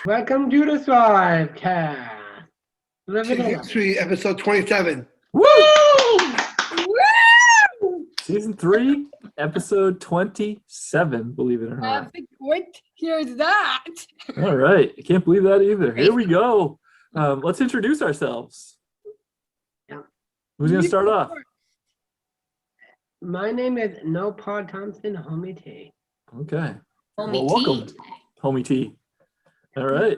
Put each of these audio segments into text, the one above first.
Welcome to the STRIVECast. Living Season 3, episode 27. Woo! Woo! Season 3, episode 27, believe it or not. What? Here's that. All right. I can't believe that either. Here we go. Let's introduce ourselves. Yeah. Who's going to start off? My name is No Paul Thompson, Homie T. Okay. Homie welcome, T. Homie T. All right.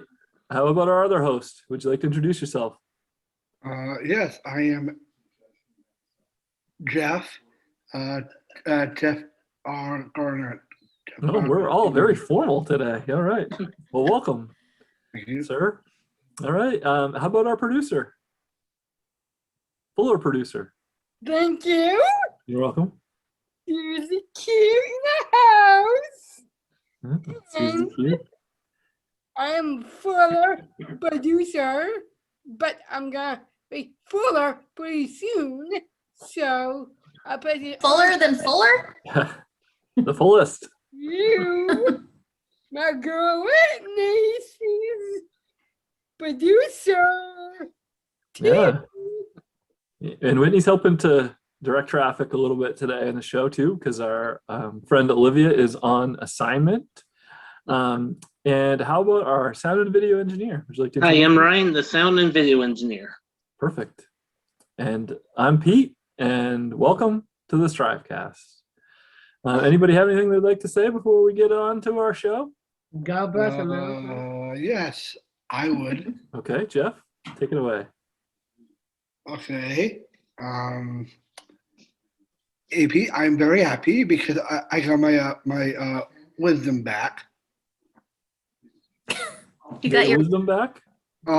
How about our other host? Would you like to introduce yourself? Yes, I am Jeff. Jeff R. Garner. Oh, we're all very formal today. All right. Well, welcome, Thank you. sir. All right. How about our producer? Fuller producer. Thank you. You're welcome. Here's the cute in the house. Susie Q. I am Fuller producer, but I'm gonna be Fuller pretty soon. So I'll put it Fuller than Fuller? The fullest. you. My girl Whitney, she's producer. Yeah. And Whitney's helping to direct traffic a little bit today in the show too, because our friend Olivia is on assignment. And how about our sound and video engineer? Would you like to? Hi, I'm Ryan, the sound and video engineer. Perfect. And I'm Pete, and welcome to the STRIVEcast. Anybody have anything they'd like to say before we get on to our show? God bless America. Yes, I would. Okay, Jeff, take it away. Okay. AP, I'm very happy because I got my wisdom back. You got your wisdom back? I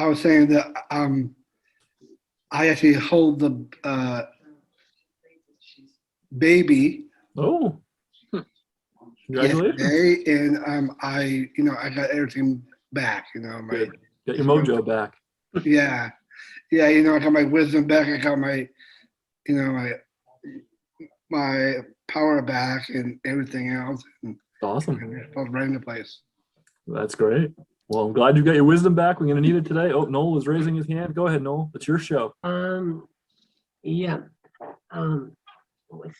was saying that I actually hold the baby. Oh, congratulations! Yesterday, and I got everything back. Good. Got your mojo back. Yeah, I got my wisdom back. I got my my power back and everything else. And Awesome. I was right in the place. That's great. Well, I'm glad you got your wisdom back. We're going to need it today. Oh, Noel is raising his hand. Go ahead, Noel. It's your show. Yeah.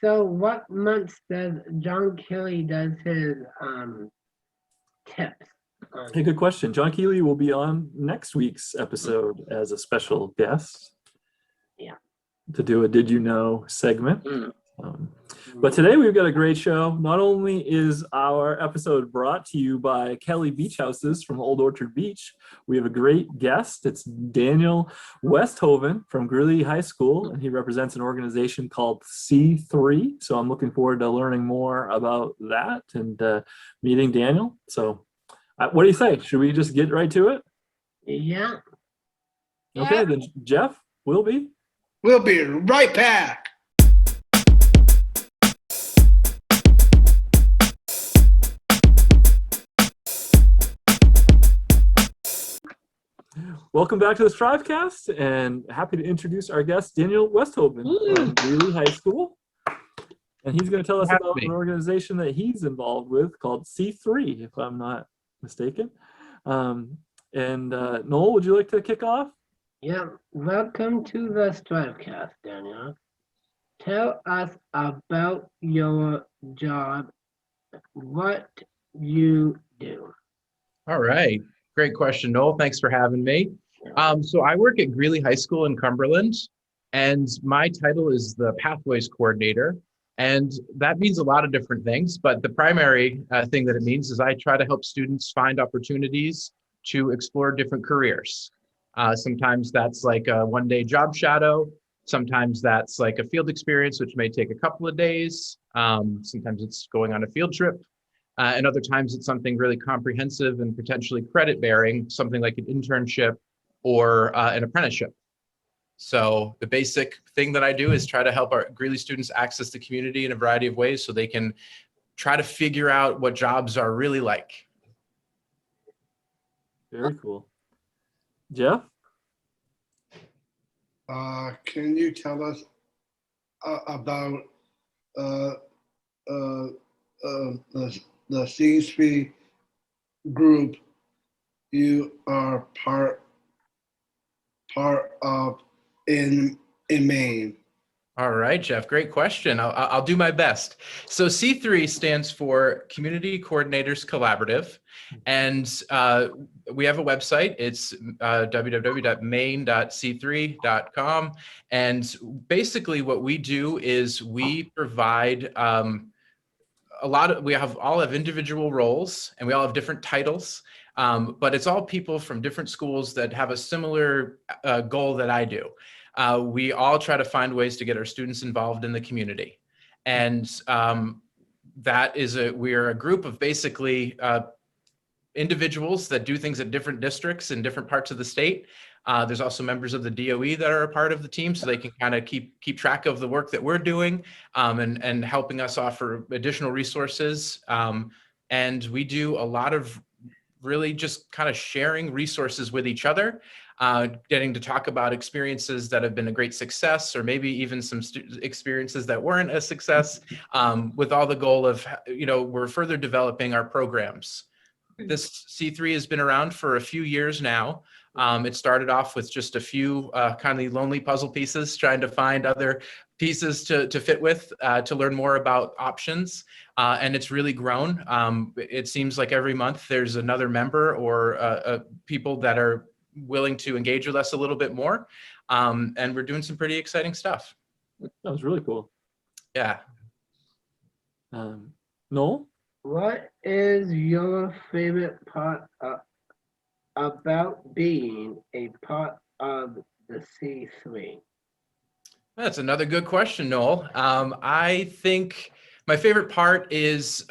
So what months does John Kelly does his tips? Hey, good question. John Keeley will be on next week's episode as a special guest. Yeah. To do a Did You Know segment. But today we've got a great show. Not only is our episode brought to you by Kelly Beach Houses from Old Orchard Beach, we have a great guest. It's Daniel Westhoven from Greely High School, and he represents an organization called C3. So I'm looking forward to learning more about that and meeting Daniel. So what do you say? Should we just get right to it? Yeah. Okay, Yeah. then Jeff, we'll be right back. Welcome back to the STRIVEcast, and happy to introduce our guest, Daniel Westhoven from Greely High School. And he's going to tell us about an organization that he's involved with called C3, if I'm not mistaken. Noel, would you like to kick off? Yeah. Welcome to the STRIVECast, Daniel. Tell us about your job, what you do. All right. Great question, Noel. Thanks for having me. So I work at Greely High School in Cumberland, and my title is the Pathways Coordinator. And that means a lot of different things, but the primary thing that it means is I try to help students find opportunities to explore different careers. Sometimes that's like a one-day job shadow. Sometimes that's like a field experience, which may take a couple of days. Sometimes it's going on a field trip. And other times it's something really comprehensive and potentially credit-bearing, something like an internship or an apprenticeship. So the basic thing that I do is try to help our Greely students access the community in a variety of ways so they can try to figure out what jobs are really like. Very cool. Jeff? can you tell us about uh, the C3 group you are part of in Maine? All right, Jeff, great question. I'll do my best. So C3 stands for Community Coordinators Collaborative, and we have a website. It's www.maine.c3.com, and basically what we do is we provide we all have individual roles and we all have different titles, but it's all people from different schools that have a similar goal that I do. We all try to find ways to get our students involved in the community. And we're a group of basically individuals that do things at different districts in different parts of the state. There's also members of the DOE that are a part of the team, so they can kind of keep track of the work that we're doing, and helping us offer additional resources. And we do a lot of really just kind of sharing resources with each other, getting to talk about experiences that have been a great success, or maybe even some experiences that weren't a success, with all the goal of, we're further developing our programs. This C3 has been around for a few years now. It started off with just a few kind of lonely puzzle pieces, trying to find other pieces to fit with, to learn more about options. And it's really grown. It seems like every month there's another member or people that are willing to engage with us a little bit more. And we're doing some pretty exciting stuff. That was really cool. Yeah. Noel? What is your favorite part about being a part of the C3? That's another good question, Noel. I think my favorite part is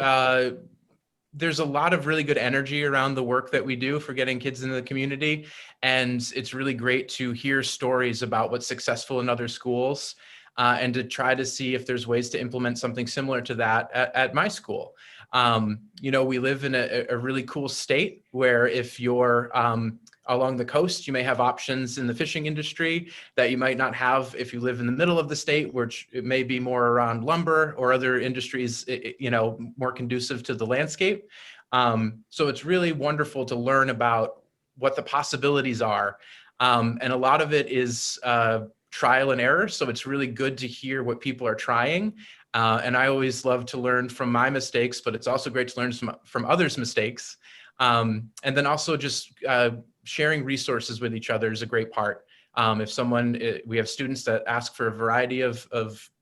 there's a lot of really good energy around the work that we do for getting kids into the community. And it's really great to hear stories about what's successful in other schools, and to try to see if there's ways to implement something similar to that at my school. We live in a really cool state where if you're along the coast, you may have options in the fishing industry that you might not have if you live in the middle of the state, which it may be more around lumber or other industries, more conducive to the landscape. So it's really wonderful to learn about what the possibilities are. And a lot of it is trial and error. So it's really good to hear what people are trying. And I always love to learn from my mistakes, but it's also great to learn from others' mistakes. And then also just sharing resources with each other is a great part. We have students that ask for a variety of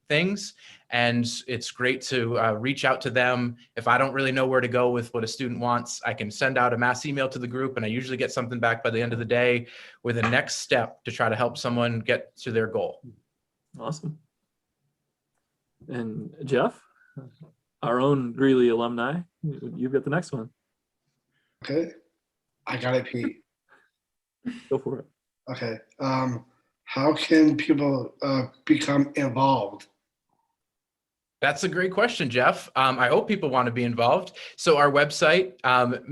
things, and it's great to reach out to them. If I don't really know where to go with what a student wants, I can send out a mass email to the group, and I usually get something back by the end of the day with a next step to try to help someone get to their goal. Awesome. And Jeff, our own Greely alumni, you've got the next one. Okay, I got it, Pete. Go for it. Okay, how can people become involved? That's a great question, Jeff. I hope people want to be involved. So our website, let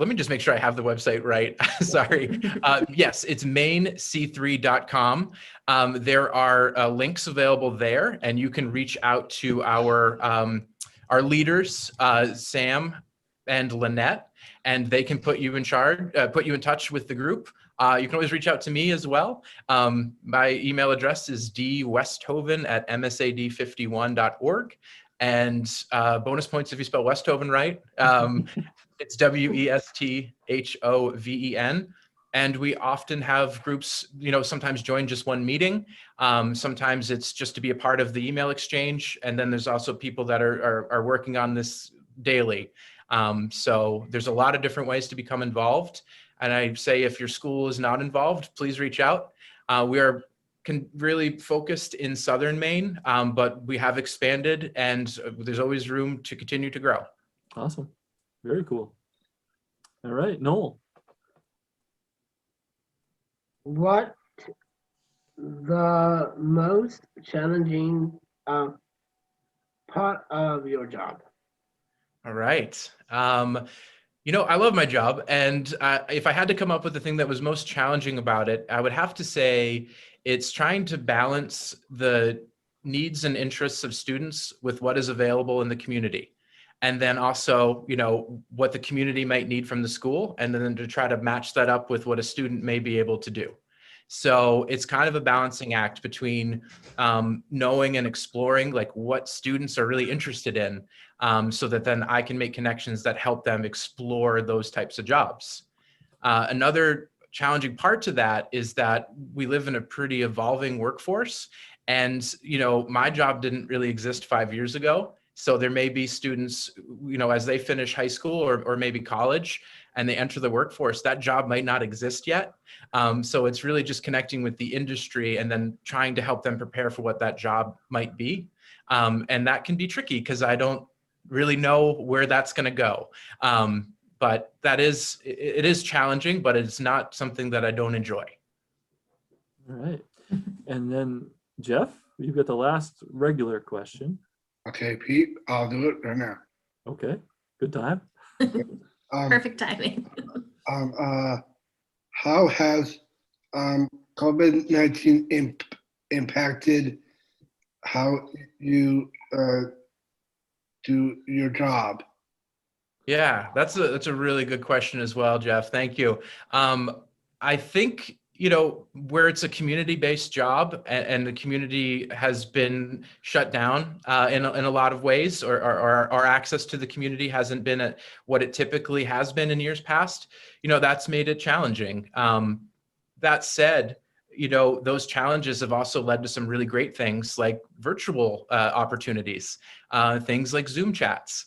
me just make sure I have the website right. Sorry. Yes, it's mainc3.com. There are links available there, and you can reach out to our leaders, Sam and Lynette, and they can put you in touch with the group. You can always reach out to me as well. My email address is dwesthoven@msad51.org. And bonus points if you spell Westhoven right. It's Westhoven. And we often have groups, sometimes join just one meeting. Sometimes it's just to be a part of the email exchange. And then there's also people that are working on this daily. So there's a lot of different ways to become involved. And I say, if your school is not involved, please reach out. We are really focused in Southern Maine, but we have expanded, and there's always room to continue to grow. Awesome. Very cool. All right, Noel. What the most challenging part of your job? All right. I love my job, and if I had to come up with the thing that was most challenging about it, I would have to say it's trying to balance the needs and interests of students with what is available in the community. And then also, what the community might need from the school, and then to try to match that up with what a student may be able to do. So it's kind of a balancing act between knowing and exploring like what students are really interested in, so that then I can make connections that help them explore those types of jobs. Another challenging part to that is that we live in a pretty evolving workforce. And, my job didn't really exist 5 years ago. So there may be students, as they finish high school or maybe college and they enter the workforce, that job might not exist yet. So it's really just connecting with the industry and then trying to help them prepare for what that job might be. And that can be tricky because I don't really know where that's going to go. But it is challenging, but it's not something that I don't enjoy. All right. And then Jeff, you've got the last regular question. Okay, Pete, I'll do it right now. Okay, good time. Perfect timing. How has COVID-19 impacted how you do your job? Yeah, that's a really good question as well, Jeff. Thank you. I think, where it's a community-based job and the community has been shut down in a lot of ways, or our access to the community hasn't been at what it typically has been in years past, that's made it challenging. That said, those challenges have also led to some really great things like virtual opportunities, things like Zoom chats,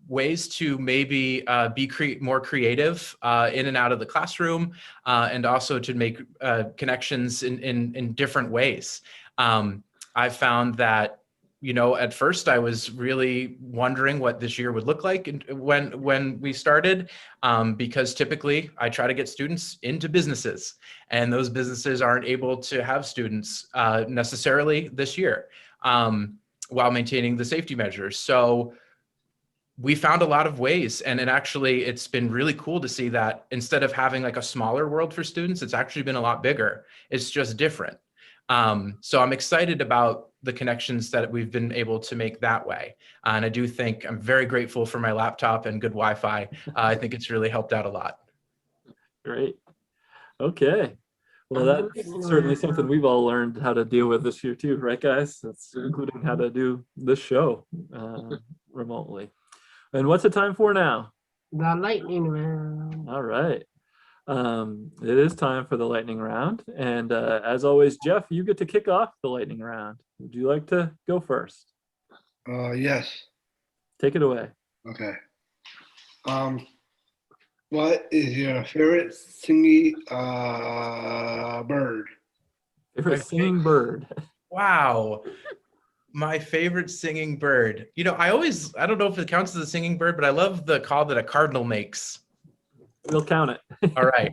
ways to maybe be more creative in and out of the classroom, and also to make connections in different ways. I've found that, at first I was really wondering what this year would look like when we started, because typically I try to get students into businesses, and those businesses aren't able to have students necessarily this year, while maintaining the safety measures. So we found a lot of ways, and actually it's been really cool to see that instead of having like a smaller world for students, it's actually been a lot bigger. It's just different. So I'm excited about the connections that we've been able to make that way. And I do think I'm very grateful for my laptop and good Wi-Fi. I think it's really helped out a lot. Great. Okay. Well, that's certainly something we've all learned how to deal with this year too, right, guys? That's including how to do this show remotely. And what's the time for now? The lightning round. All right. It is time for the lightning round. And as always, Jeff, you get to kick off the lightning round. Would you like to go first? Yes. Take it away. Okay. What is your favorite singing bird? Favorite singing bird? Wow. My favorite singing bird. I don't know if it counts as a singing bird, but I love the call that a cardinal makes. We'll count it. All right.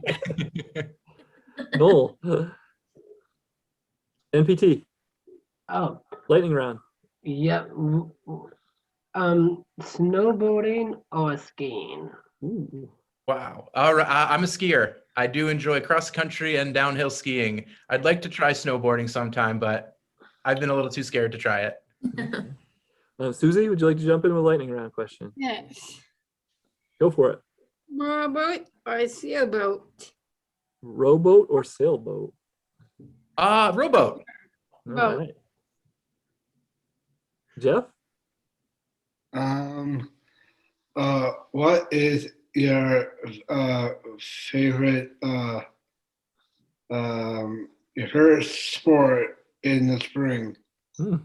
Noel. NPT. Oh, Lightning round. yep. Snowboarding or skiing? Ooh. Wow. All right. I'm a skier. I do enjoy cross country and downhill skiing. I'd like to try snowboarding sometime, but I've been a little too scared to try it. Susie, would you like to jump in with a lightning round question? Yes. Go for it. Rowboat or sailboat? Rowboat or sailboat? Rowboat. All Boat. right. Jeff? What is your favorite sport in the spring? Hmm.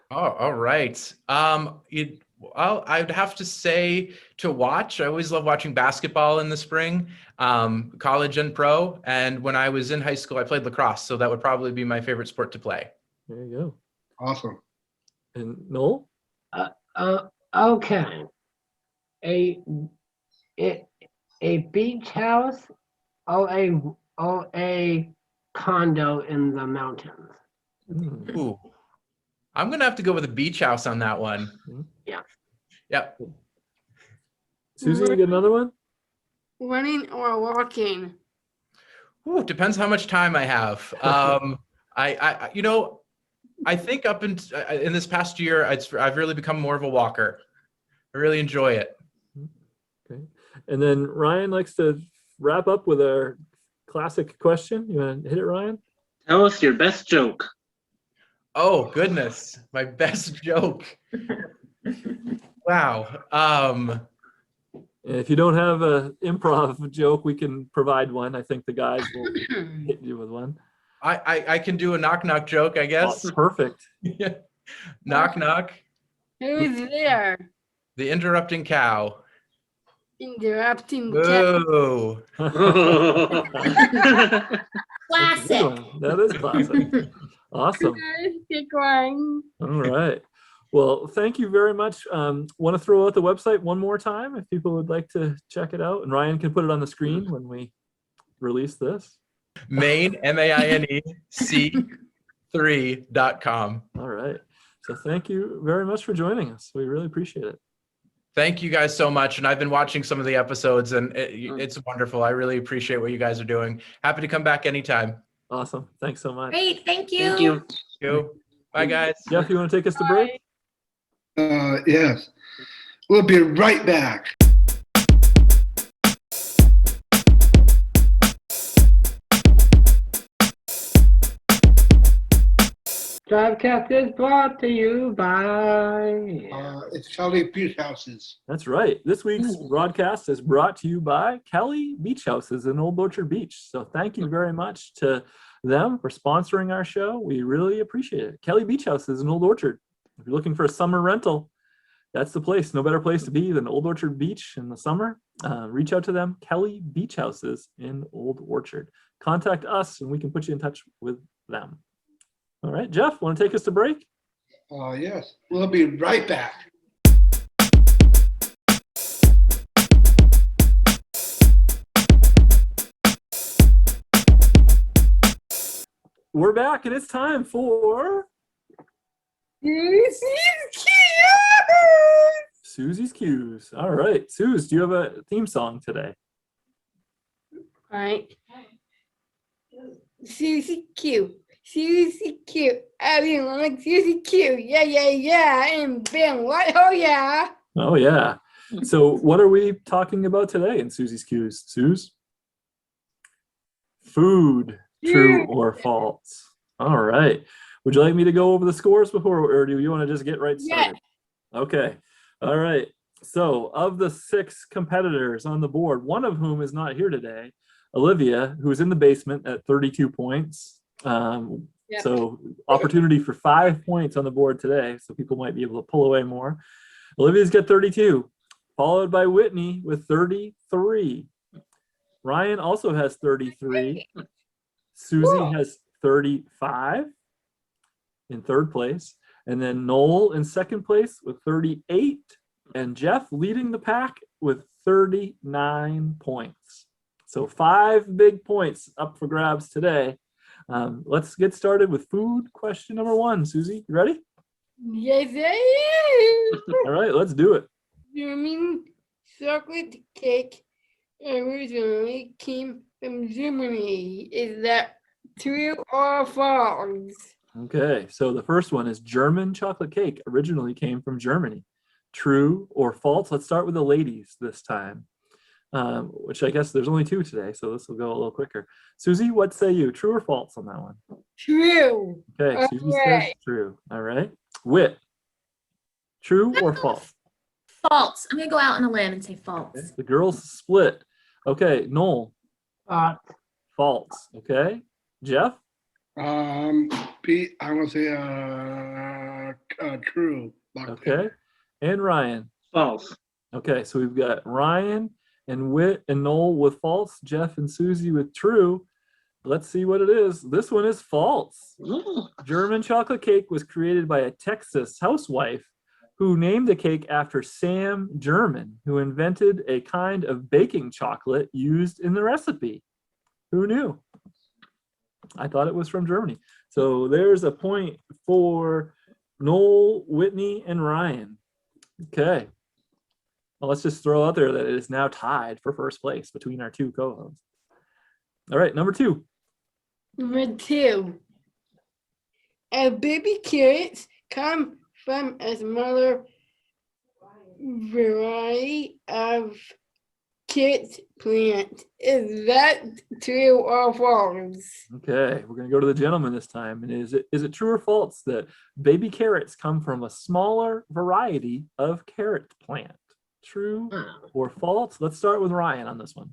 Oh, all right. I'd have to say to watch. I always love watching basketball in the spring, college and pro. And when I was in high school, I played lacrosse. So that would probably be my favorite sport to play. There you go. Awesome. And Noel? Okay. A beach house or a condo in the mountains? Hmm. Ooh. I'm going to have to go with a beach house on that one. Yeah. Yep. Susie, you get another one? running or walking? Ooh, depends how much time I have. I think in this past year, I've really become more of a walker. I really enjoy it. Okay. And then Ryan likes to wrap up with our classic question. You want to hit it, Ryan? Tell us your best joke. Oh, goodness. My best joke. Wow. And if you don't have an improv joke, we can provide one. I think the guys will hit you with one. I can do a knock joke, I guess. Oh, perfect. Yeah. Knock. Who's there? The interrupting cow. Interrupting cat. Boo. Classic. That is classic. Awesome. Stick one. All right. Well, thank you very much. Want to throw out the website one more time if people would like to check it out, and Ryan can put it on the screen when we release this. Maine, MAINEC3.com. All right. So thank you very much for joining us. We really appreciate it. Thank you guys so much. And I've been watching some of the episodes, and it's wonderful. I really appreciate what you guys are doing. Happy to come back anytime. Awesome. Thanks so much. Great. Thank you. Thank you. Thank you. Bye, guys. Jeff, you want to take us to break? Yes. We'll be right back. STRIVECast is brought to you by It's Kelly Beach Houses. That's right. This week's broadcast is brought to you by Kelly Beach Houses in Old Orchard Beach. So thank you very much to them for sponsoring our show. We really appreciate it. Kelly Beach Houses in Old Orchard. If you're looking for a summer rental, that's the place. No better place to be than Old Orchard Beach in the summer. Reach out to them, Kelly Beach Houses in Old Orchard. Contact us and we can put you in touch with them. All right, Jeff, want to take us to break? Yes. We'll be right back. We're back and it's time for Susie's Cues. All right, Suze, do you have a theme song today? All right. Susie Q. Susie Q. Everyone like Susie Q. Yeah. And bam, what? Oh, yeah. Oh, yeah. So what are we talking about today in Susie's Cues? Suze? Food, true or false? All right. Would you like me to go over the scores before, or do you want to just get right started? Yeah. Okay. All right. So of the 6 competitors on the board, one of whom is not here today, Olivia, who's in the basement at 32 points. So opportunity for 5 points on the board today, so people might be able to pull away more. Olivia's got 32, followed by Whitney with 33. Ryan also has 33. Susie has 35 in 3rd place, and then Noel in 2nd place with 38, and Jeff leading the pack with 39 points. So 5 big points up for grabs today. Let's get started with food question number 1. Susie, you ready? Yes, I am. All right, let's do it. German chocolate cake originally came from Germany. Is that true or false? Okay, so the first one is German chocolate cake originally came from Germany. True or false? Let's start with the ladies this time, which I guess there's only 2 today, so this will go a little quicker. Susie, what say you? True or false on that one? True. Okay, Susie says true. All right. Whit, true or false? False. I'm going to go out on a limb and say false. Okay. The girls split. Okay, Noel. False. Okay. Jeff? Pete, I want to say true. Okay. And Ryan? False. Okay, so we've got Ryan and Whit and Noel with false, Jeff and Susie with true. Let's see what it is. This one is false. Ooh. German chocolate cake was created by a Texas housewife who named the cake after Sam German, who invented a kind of baking chocolate used in the recipe. Who knew? I thought it was from Germany. So there's a point for Noel, Whitney, and Ryan. Okay. Well, let's just throw out there that it is now tied for first place between our two co-hosts. All right, number 2. Number 2. As baby carrots come from a smaller variety of carrot plants. Is that true or false? Okay, we're going to go to the gentleman this time. And is it true or false that baby carrots come from a smaller variety of carrot plant? True or false? Let's start with Ryan on this one.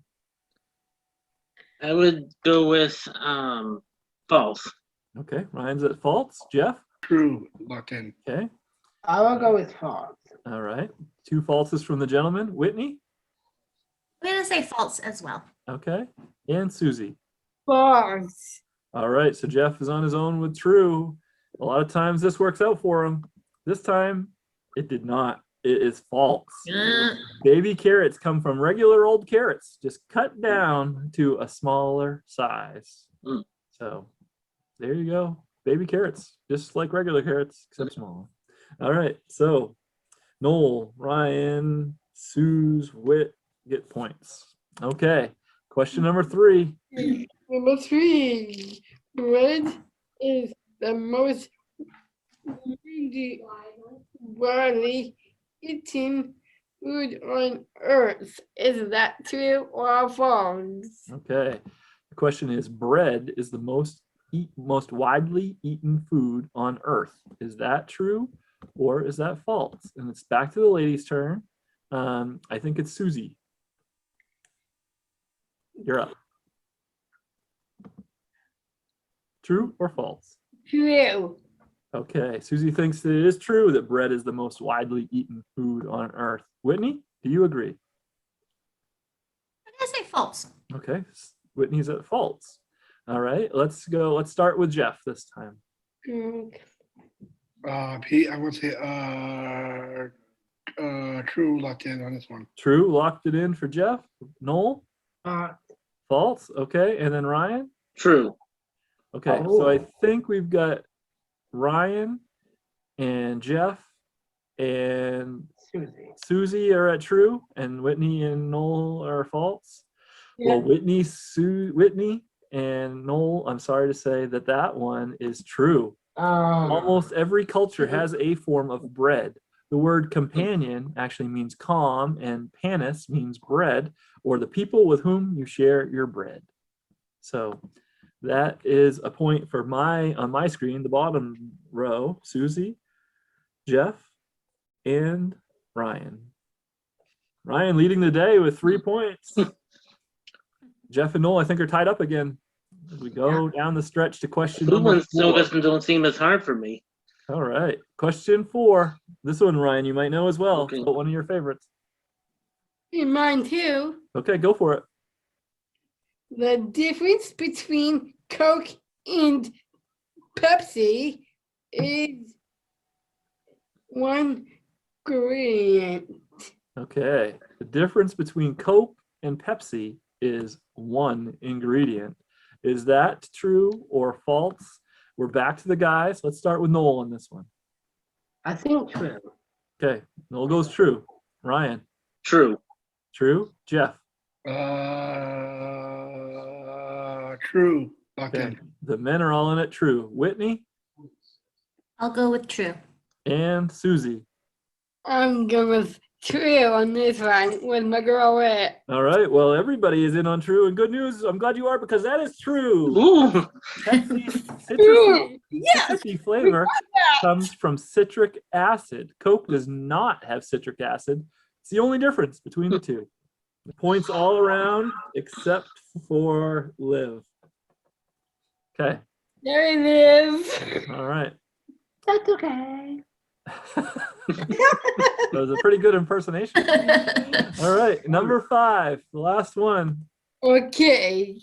I would go with false. Okay, Ryan's at false. Jeff? True. Locked in. Okay, I will go with false. all right. 2 falses from the gentleman. Whitney? I'm gonna say false as well. Okay, and Susie. False. All right, so Jeff is on his own with true. A lot of times this works out for him. This time, it did not. It is false. Baby carrots come from regular old carrots, just cut down to a smaller size. Mm. So there you go. Baby carrots, just like regular carrots, except smaller. All right, so Noel, Ryan, Suze, Whit get points. Okay, question number 3. Number 3. Bread is the most widely eaten food on earth. Is that true or false? Okay, the question is bread is the most widely eaten food on earth. Is that true or is that false? And it's back to the ladies' turn. I think it's Susie. You're up. True or false? True. Okay, Susie thinks that it is true that bread is the most widely eaten food on earth. Whitney, do you agree? I'm gonna say false. Okay, Whitney's at false. All right, let's go. Let's start with Jeff this time. Pete, I would say true. Locked in on this one. True, locked it in for Jeff. Noel? Uh, False. Okay, and then Ryan? True. Okay, so I think we've got Ryan and Jeff and Susie. Susie are at true, and Whitney and Noel are false. Yeah. Well, Whitney and Noel, I'm sorry to say that one is true. Almost every culture has a form of bread. The word companion actually means calm, and panis means bread, or the people with whom you share your bread. So that is a point for on my screen, the bottom row, Susie, Jeff, and Ryan. Ryan leading the day with 3 points. Jeff and Noel, I think, are tied up again. As we go down the stretch to question Blue number ones still 4. don't seem as hard for me. All right, question 4. This one, Ryan, you might know as well. Okay. But one of your favorites. Mine too. Okay, go for it. The difference between Coke and Pepsi is one ingredient. Okay, the difference between Coke and Pepsi is one ingredient. Is that true or false? We're back to the guys. Let's start with Noel on this one. I think true. Okay, Noel goes true. Ryan? True. True. Jeff? True. Locked Okay, in. the men are all in it. True. Whitney I'll go with true. and Susie. I'm going with true on this one with my girl Whit. All right, well, everybody is in on true, and good news, I'm glad you are, because that is true. Ooh. Citrusy Yes, citrusy flavor comes from citric acid. Coke does not have citric acid. It's the only difference between the two. The points all around except for Liv. Okay, there it is. all right. That's okay. That was a pretty good impersonation. All right, number 5, the last one. Okay.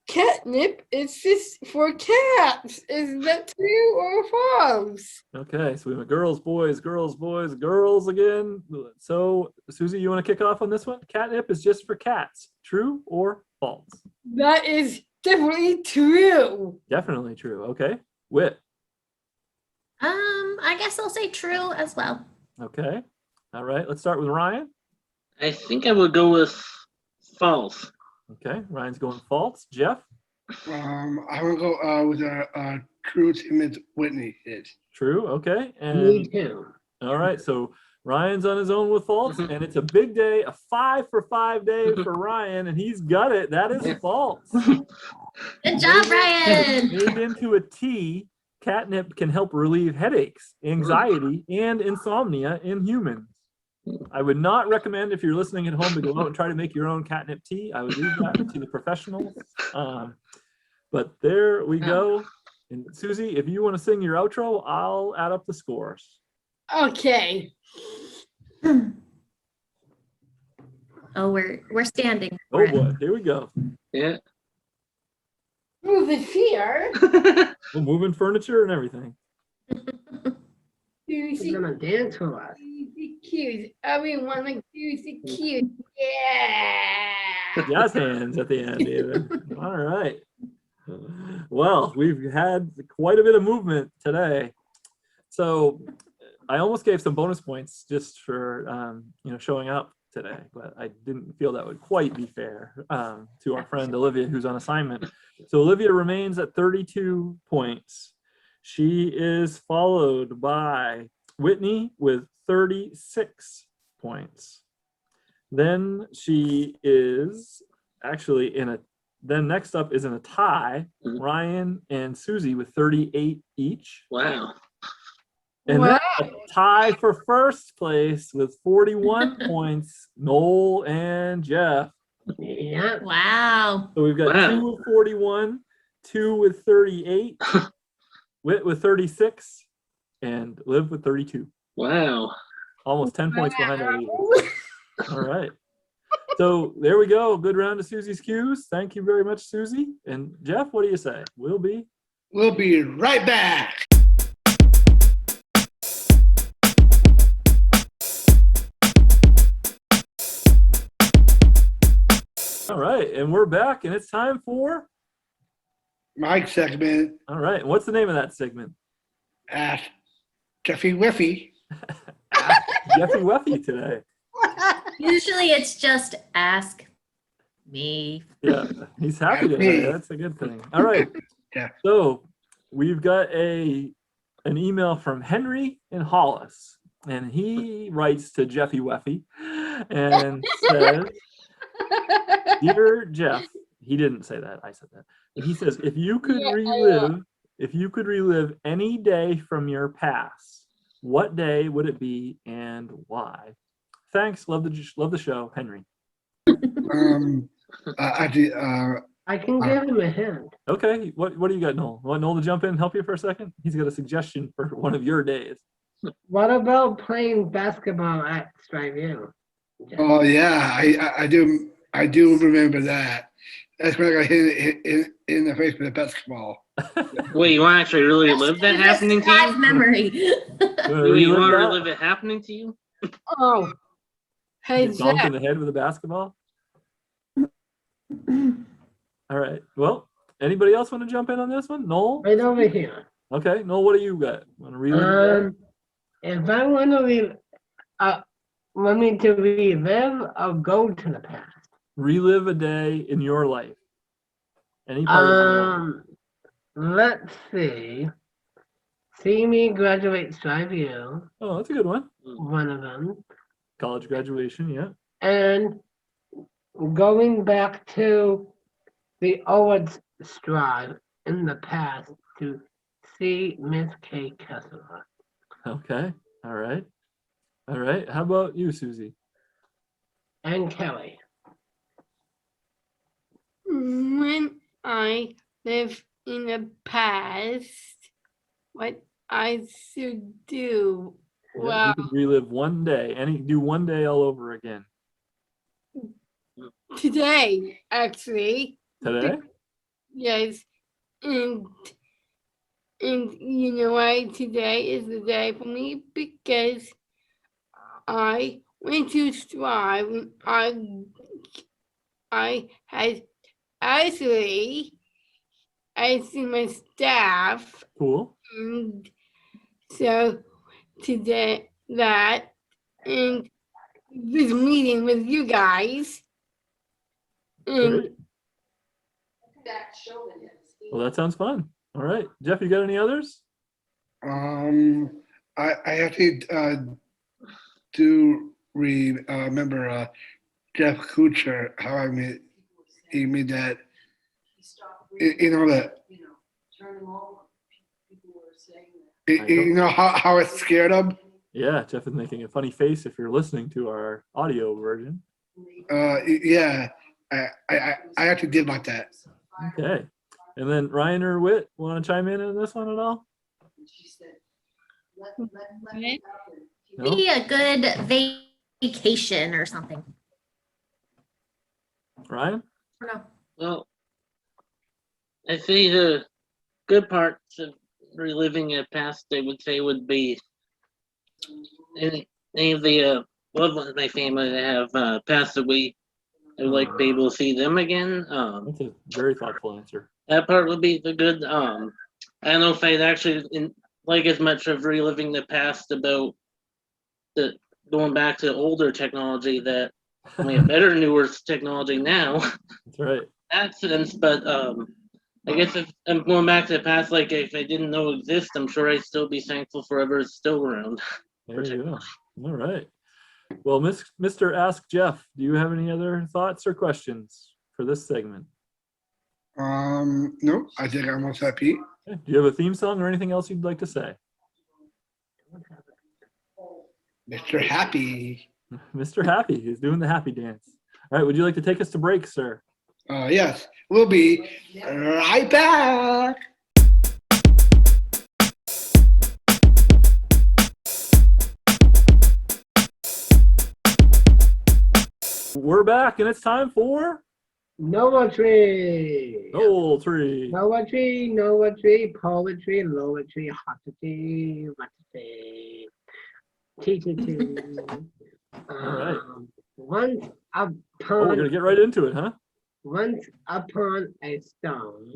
Catnip is just for cats. Is that true or false? Okay, so we have girls, boys, girls, boys, girls again. So, Susie, you want to kick off on this one? Catnip is just for cats. True or false? That is definitely true. Definitely true. Okay. Whit. I guess I'll say true as well. Okay. All right, let's start with Ryan. I think I would go with false. Okay, Ryan's going false. Jeff? I want to go with a true image Whitney is. True. Okay. Me And too. all right, so Ryan's on his own with false, and it's a big day, a 5 for 5 day for Ryan, and he's got it. That is false. Good job, Ryan. Made into a tea, catnip can help relieve headaches, anxiety, and insomnia in humans. I would not recommend, if you're listening at home, to go out and try to make your own catnip tea. I would leave that to the professionals. But there we go. And Susie, if you want to sing your outro, I'll add up the scores. Okay. Oh, we're standing. Oh boy, here we go. Yeah. Move it here. We're moving furniture and everything. He's gonna dance with us. Cute. Everyone like Susie cute. Yeah. Jazz hands at the end, even. All right. Well, we've had quite a bit of movement today. So I almost gave some bonus points just for showing up today, but I didn't feel that would quite be fair to our friend Olivia, who's on assignment. So Olivia remains at 32 points. She is followed by Whitney with 36 points. Then she is actually then next up is in a tie, Ryan and Susie with 38 each. Wow. And then a tie for first place with 41 points, Noel and Jeff. Yeah. Wow. So we've got Wow. 2 with 41, 2 with 38, Whit with 36, and Liv with 32. Wow. Almost 10 points behind our leader. All right. So there we go. Good round of Susie's Q's. Thank you very much, Susie. And Jeff, what do you say? We'll be right back. all right. And we're back, and it's time for Mike segment. all right. What's the name of that segment? Ask Jeffy Whiffy. Jeffy Weffy today. Usually it's just ask me. Yeah, he's happy today. That's a good thing. All right. Yeah. So we've got an email from Henry in Hollis, and he writes to Jeffy Weffy and says, "Dear Jeff," he didn't say that. I said that. And he says, if you could relive any day from your past, what day would it be and why? Thanks. Love the show, Henry. I can give him a hint. Okay. What do you got, Noel? Want Noel to jump in and help you for a second? He's got a suggestion for one of your days. What about playing basketball at STRIVE? Oh yeah, I do remember that. That's when I got hit in the face with a basketball. Wait, you want to actually really live that happening to Live you? memory. You want to relive it happening to you? Oh. Hey, Get bonked Jeff. in the head with a basketball? All right. Well, anybody else want to jump in on this one? Noel? Right over here. Okay. Noel, what do you got? Want to relive If I want me to relive, I'll go to the past. relive a day in your life? Any part of your life? Let's see. See me graduate STRIVE, Oh, that's a good one. one of them. College graduation, yeah. And going back to the old STRIVE in the past to see Miss K. Kessler. Okay. All right. All right. How about you, Susie? And Kelly. When I live in the past, what I should do. Yeah, Well, you could relive one day. Do one day all over again. today, actually. Today? Yes. And you know why today is the day for me? Because I went to STRIVE. I had actually asked my staff, Cool. and so today that, and this meeting with you guys. And Great. Well, that sounds fun. All right. Jeff, you got any others? I actually do remember Jeff Kuchar, how he made that, that, how it scared him. Yeah, Jeff is making a funny face if you're listening to our audio version. Yeah, I actually did like that. Okay. And then Ryan or Whit, want to chime in on this one at all? Okay. No? Maybe a good vacation or something. Ryan? I don't know. Well, I say the good parts of reliving a past, I would say, would be any of the loved ones in my family that have passed away. I would like to be able to see them again. That's a very thoughtful answer. That part would be the good. I don't know if I'd actually like as much of reliving the past about the going back to older technology that we have better, newer technology now. That's right. That sense, but I guess if I'm going back to the past, like if I didn't know exist, I'm sure I'd still be thankful for whatever's still around. There you go. All right. Well, Mr. Ask Jeff, do you have any other thoughts or questions for this segment? No, I think I'm almost happy. Okay. Do you have a theme song or anything else you'd like to say? Mr. Happy. Mr. Happy, he's doing the happy dance. All right, would you like to take us to break, sir? Yes, we'll be right back. We're back, and it's time for Noah tree. Noel Tree. Noah tree, poetry, loetry, hottity, whatty, teachity. right. Once Oh, we're gonna upon, get right into it, huh? once upon a stone,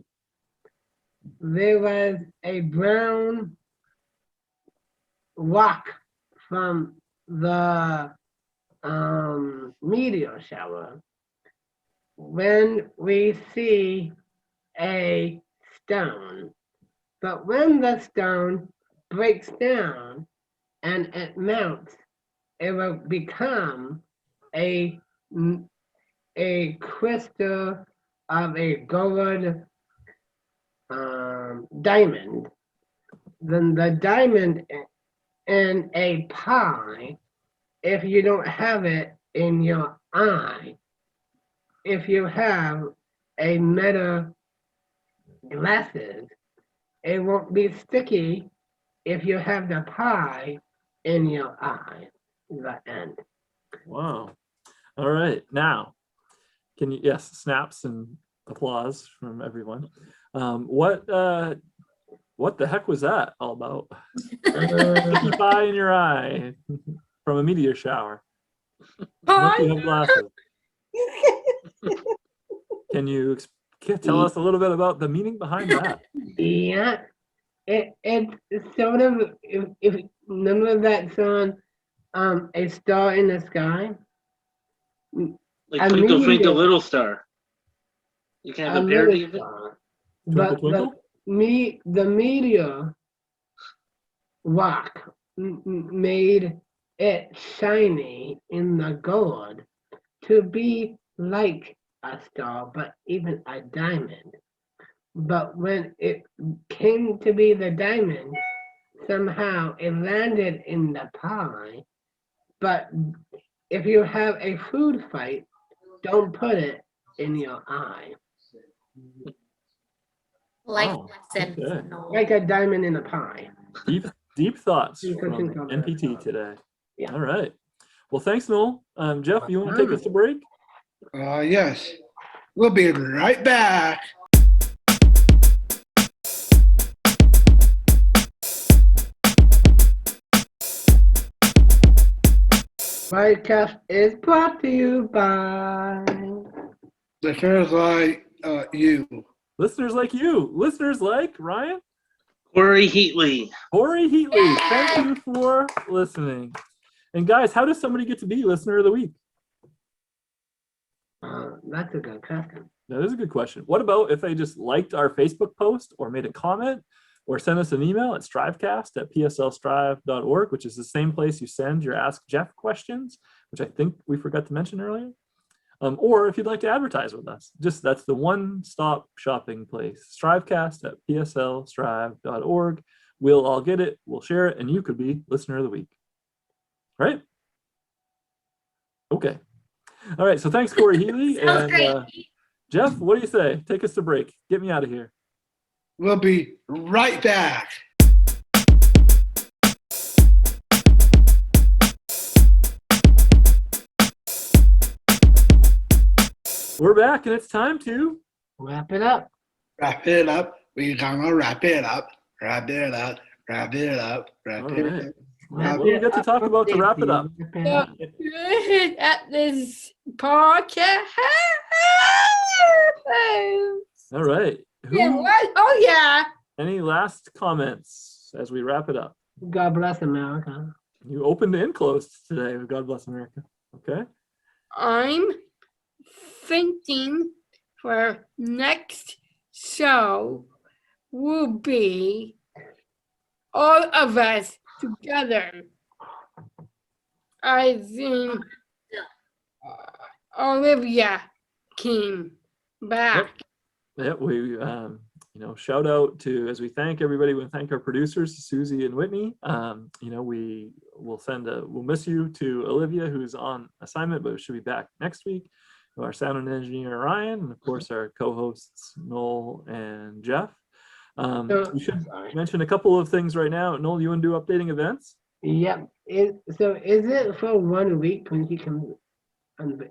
there was a brown rock from the meteor shower. When we see a stone, but when the stone breaks down and it melts, it will become a crystal of a gold diamond. Then the diamond in a pie, if you don't have it in your eye, if you have a metal glasses, it won't be sticky if you have the pie in your eye. The end. Wow. All right. Now, can you, yes, snaps and applause from everyone. What the heck was that all about? Sticky pie in your eye from a meteor shower. Unless you have glasses. Can you tell us a little bit about the meaning behind that? Yeah, it's sort of, if remember that song, A Star in the Sky? Like I Twinkle mean Twinkle it. Little Star. You can have a A parody little of it. star. Twinkle, But twinkle? the meteor rock made it shiny in the gold to be like a star, but even a diamond. But when it came to be the diamond, somehow it landed in the pie. But if you have a food fight, don't put it in your eye. Life Oh, lesson. okay. Like a diamond in a pie. Deep thoughts You can from think of that. NPT today. Yeah. All right. Well, thanks, Noel. Jeff, you want to take us to break? Yes, we'll be right back. STRIVECast is brought to you by Listeners like you. Listeners like you. Listeners like Ryan. Corey Heatley. Corey Heatley, thank you for listening. And guys, how does somebody get to be listener of the week? That's a good question. That is a good question. What about if they just liked our Facebook post or made a comment or send us an email at strivecast@pslstrive.org, which is the same place you send your Ask Jeff questions, which I think we forgot to mention earlier. Or if you'd like to advertise with us, just that's the one-stop shopping place, strivecast@pslstrive.org. We'll all get it, we'll share it, and you could be listener of the week. Right? Okay. All right, so thanks, Corey Healy. Sounds And great. Jeff, what do you say? Take us to break. Get me out of here. We'll be right back. We're back, and it's time to Wrap it up. Wrap it up. We're gonna wrap it up. Wrap it up. Wrap it up. Wrap All it right. up. What do we get to talk about to wrap it up? Yeah. At this podcast. All right. Yeah, Who, what? Oh yeah. any last comments as we wrap it up? God bless America. You opened and closed today with God Bless America. Okay. I'm thinking for next show will be all of us together. I think Olivia came back. Yeah, we shout out to, as we thank everybody, we thank our producers, Susie and Whitney. We we'll miss you to Olivia, who's on assignment, but she'll be back next week. Our sound and engineer, Ryan, and of course our co-hosts, Noel and Jeff. We should mention a couple of things right now. Noel, you want to do updating events? Yep. So is it for 1 week when he can on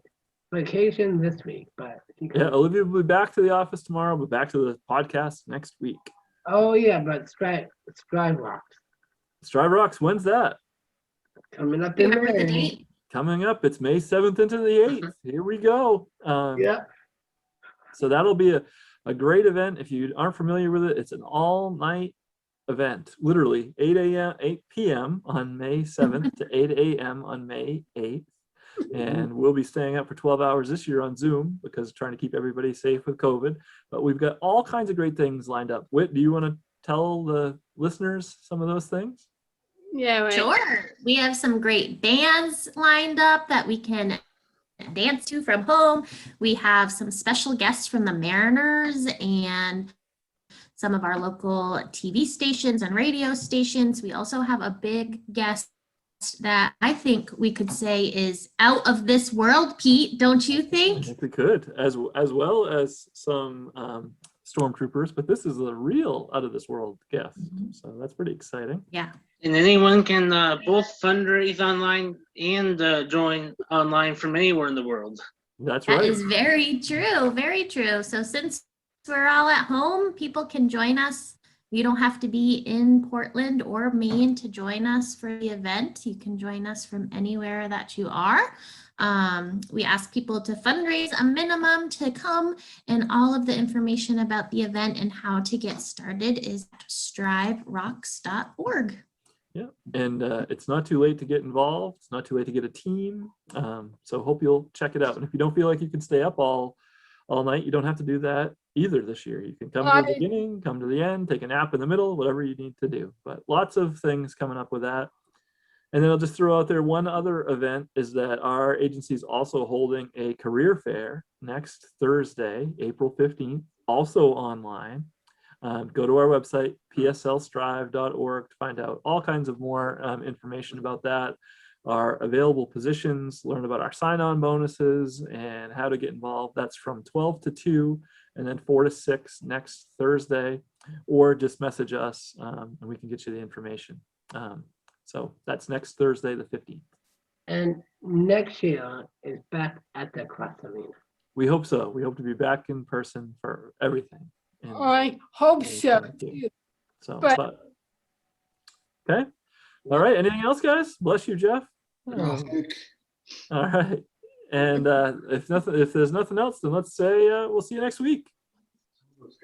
vacation this week? But he can, Yeah, Olivia will be back to the office tomorrow, but back to the podcast next week. Oh yeah, but Strive Rocks Strive Rocks, when's that? coming up in Remember the May. date? Coming up. It's May 7th into the 8th. Here we go. Yeah. So that'll be a great event. If you aren't familiar with it, it's an all-night event, literally 8 p.m. on May 7th to 8 a.m. on May 8th. And we'll be staying up for 12 hours this year on Zoom because trying to keep everybody safe with COVID. But we've got all kinds of great things lined up. Whit, do you want to tell the listeners some of those things? Yeah, right. Sure. We have some great bands lined up that we can dance to from home. We have some special guests from the Mariners and some of our local TV stations and radio stations. We also have a big guest that I think we could say is out of this world, Pete, don't you I think? think we could, as well as some stormtroopers, but this is a real out of this world guest. So that's pretty exciting. Yeah. And anyone can both fundraise online and join online from anywhere in the world. That's That right. is very true. Very true. So since we're all at home, people can join us. You don't have to be in Portland or Maine to join us for the event. You can join us from anywhere that you are. We ask people to fundraise a minimum to come, and all of the information about the event and how to get started is at striverocks.org. Yeah, and it's not too late to get involved. It's not too late to get a team. So hope you'll check it out. And if you don't feel like you can stay up all night, you don't have to do that either this year. You can come to the beginning, come to the end, take a nap in the middle, whatever you need to do. But lots of things coming up with that. And then I'll just throw out there one other event is that our agency is also holding a career fair next Thursday, April 15th, also online. Go to our website, pslstrive.org, to find out all kinds of more information about that, our available positions, learn about our sign-on bonuses and how to get involved. That's from 12 to 2 and then 4 to 6 next Thursday, or just message us and we can get you the information. So that's next Thursday, the 15th. And next year is back at the Cross Arena. We hope so. We hope to be back in person for everything. And I hope so. too. so, But- okay. All right. Anything else, guys? Bless you, Jeff. All right. And if there's nothing else, then let's say we'll see you next week.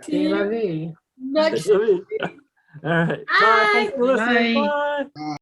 See la vie. Next All right. Bye. Thanks for listening. Bye. Bye.